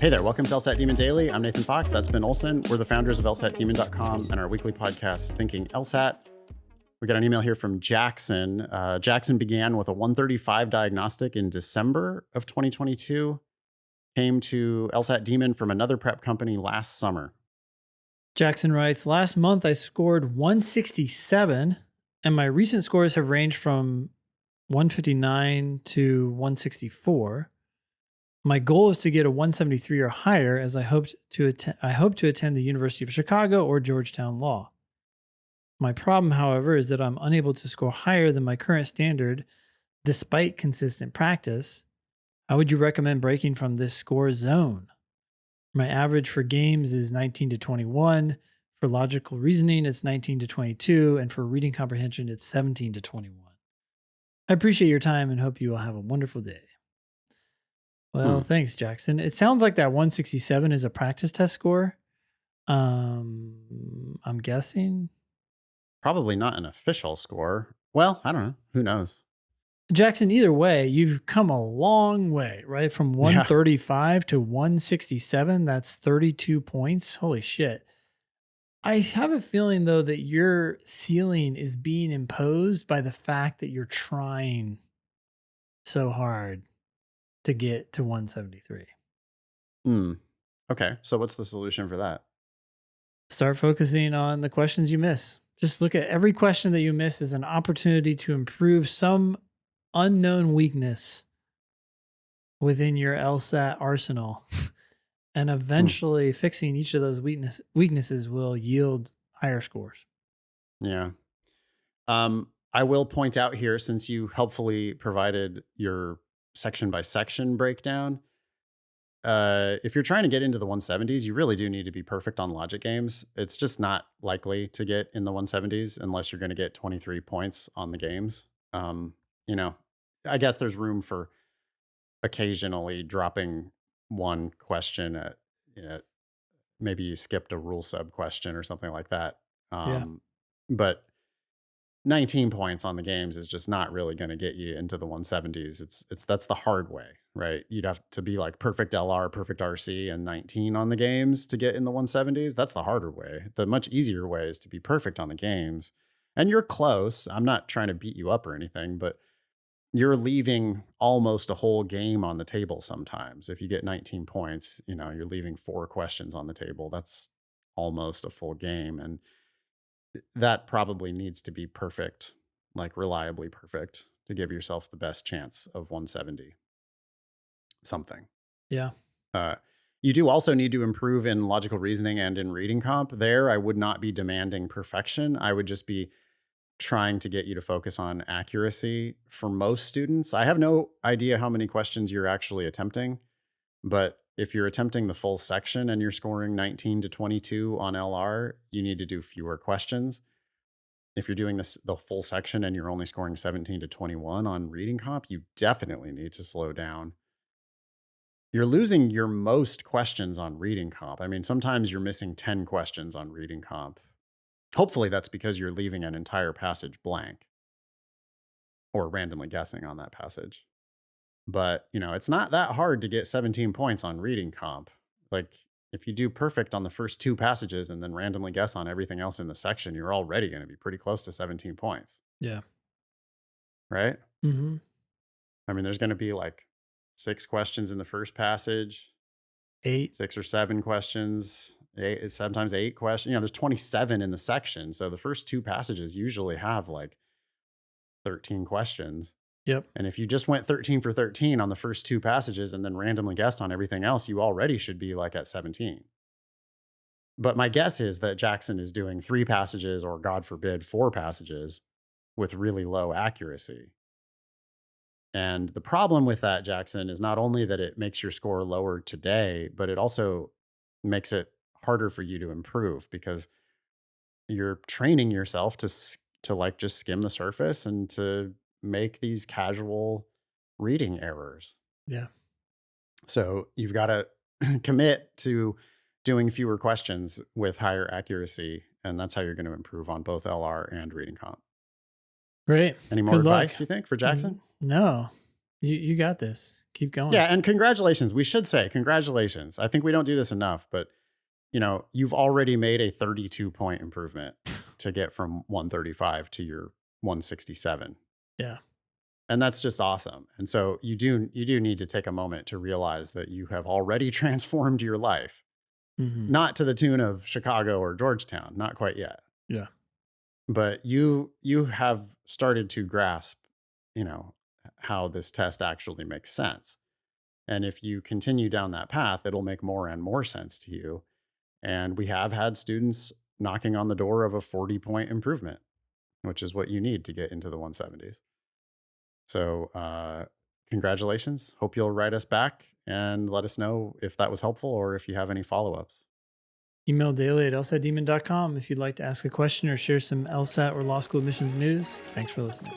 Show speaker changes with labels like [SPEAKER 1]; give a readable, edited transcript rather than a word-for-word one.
[SPEAKER 1] Hey there, welcome to LSAT Demon Daily. I'm Nathan Fox. That's Ben Olson. We're the founders of LSATdemon.com and our weekly podcast, Thinking LSAT. We got an email here from Jackson. Jackson began with a 135 diagnostic in December of 2022. Came to LSAT Demon from another prep company last summer.
[SPEAKER 2] Jackson writes, last month I scored 167, and my recent scores have ranged from 159 to 164. My goal is to get a 173 or higher, as I hope to attend the University of Chicago or Georgetown Law. My problem, however, is that I'm unable to score higher than my current standard despite consistent practice. How would you recommend breaking from this score zone? My average for games is 19 to 21. For logical reasoning, it's 19 to 22. And for reading comprehension, it's 17 to 21. I appreciate your time and hope you will have a wonderful day. Well, thanks, Jackson. It sounds like that 167 is a practice test score. I'm guessing.
[SPEAKER 1] Probably not an official score. Well, I don't know. Who knows?
[SPEAKER 2] Jackson, either way, you've come a long way, right? From 135 to 167, that's 32 points. Holy shit. I have a feeling, though, that your ceiling is being imposed by the fact that you're trying so hard to get to 173.
[SPEAKER 1] Okay, so what's the solution for that?
[SPEAKER 2] Start focusing on the questions you miss. Just look at every question that you miss as an opportunity to improve some unknown weakness within your LSAT arsenal. And eventually fixing each of those weaknesses will yield higher scores.
[SPEAKER 1] Yeah. I will point out here, since you helpfully provided your section by section breakdown, if you're trying to get into the 170s, you really do need to be perfect on logic games. It's just not likely to get in the 170s unless you're going to get 23 points on the games. I guess there's room for occasionally dropping one question at, maybe you skipped a rule sub question or something like that. But 19 points on the games is just not really going to get you into the 170s. That's the hard way, right? You'd have to be like perfect LR, perfect RC, and 19 on the games to get in the 170s. That's the harder way. The much easier way is to be perfect on the games. And you're close. I'm not trying to beat you up or anything, but you're leaving almost a whole game on the table sometimes. If you get 19 points, you're leaving 4 questions on the table. That's almost a full game. And that probably needs to be perfect, like reliably perfect, to give yourself the best chance of 170 something.
[SPEAKER 2] Yeah.
[SPEAKER 1] You do also need to improve in logical reasoning and in reading comp. There, I would not be demanding perfection. I would just be trying to get you to focus on accuracy for most students. I have no idea how many questions you're actually attempting, but if you're attempting the full section and you're scoring 19 to 22 on LR, you need to do fewer questions. If you're doing the full section and you're only scoring 17 to 21 on reading comp, you definitely need to slow down. You're losing your most questions on reading comp. I mean, sometimes you're missing 10 questions on reading comp. Hopefully that's because you're leaving an entire passage blank or randomly guessing on that passage. But, it's not that hard to get 17 points on reading comp. Like, if you do perfect on the first 2 passages and then randomly guess on everything else in the section, you're already going to be pretty close to 17 points.
[SPEAKER 2] Yeah.
[SPEAKER 1] Right?
[SPEAKER 2] Mm-hmm.
[SPEAKER 1] I mean, there's going to be like 6 questions in the first passage,
[SPEAKER 2] 8,
[SPEAKER 1] 6 or 7 questions, 8, sometimes 8 questions. There's 27 in the section. So the first 2 passages usually have like 13 questions.
[SPEAKER 2] Yep.
[SPEAKER 1] And if you just went 13 for 13 on the first 2 passages and then randomly guessed on everything else, you already should be like at 17. But my guess is that Jackson is doing 3 passages, or God forbid, 4 passages with really low accuracy. And the problem with that, Jackson, is not only that it makes your score lower today, but it also makes it harder for you to improve because you're training yourself to like just skim the surface and to make these casual reading errors.
[SPEAKER 2] Yeah.
[SPEAKER 1] So you've got to commit to doing fewer questions with higher accuracy. And that's how you're going to improve on both LR and reading comp.
[SPEAKER 2] Great.
[SPEAKER 1] Any more advice, you think, for Jackson?
[SPEAKER 2] No. You got this. Keep going.
[SPEAKER 1] Yeah, and congratulations. We should say congratulations. I think we don't do this enough, but you've already made a 32-point improvement to get from 135 to your 167.
[SPEAKER 2] Yeah.
[SPEAKER 1] And that's just awesome. And so you do need to take a moment to realize that you have already transformed your life,
[SPEAKER 2] Hmm.
[SPEAKER 1] not to the tune of Chicago or Georgetown, not quite yet.
[SPEAKER 2] Yeah.
[SPEAKER 1] But you have started to grasp, you know, how this test actually makes sense. And if you continue down that path, it'll make more and more sense to you. And we have had students knocking on the door of a 40-point improvement, which is what you need to get into the 170s. So, congratulations. Hope you'll write us back and let us know if that was helpful or if you have any follow ups.
[SPEAKER 2] Email daily at lsatdemon.com if you'd like to ask a question or share some LSAT or law school admissions news. Thanks for listening.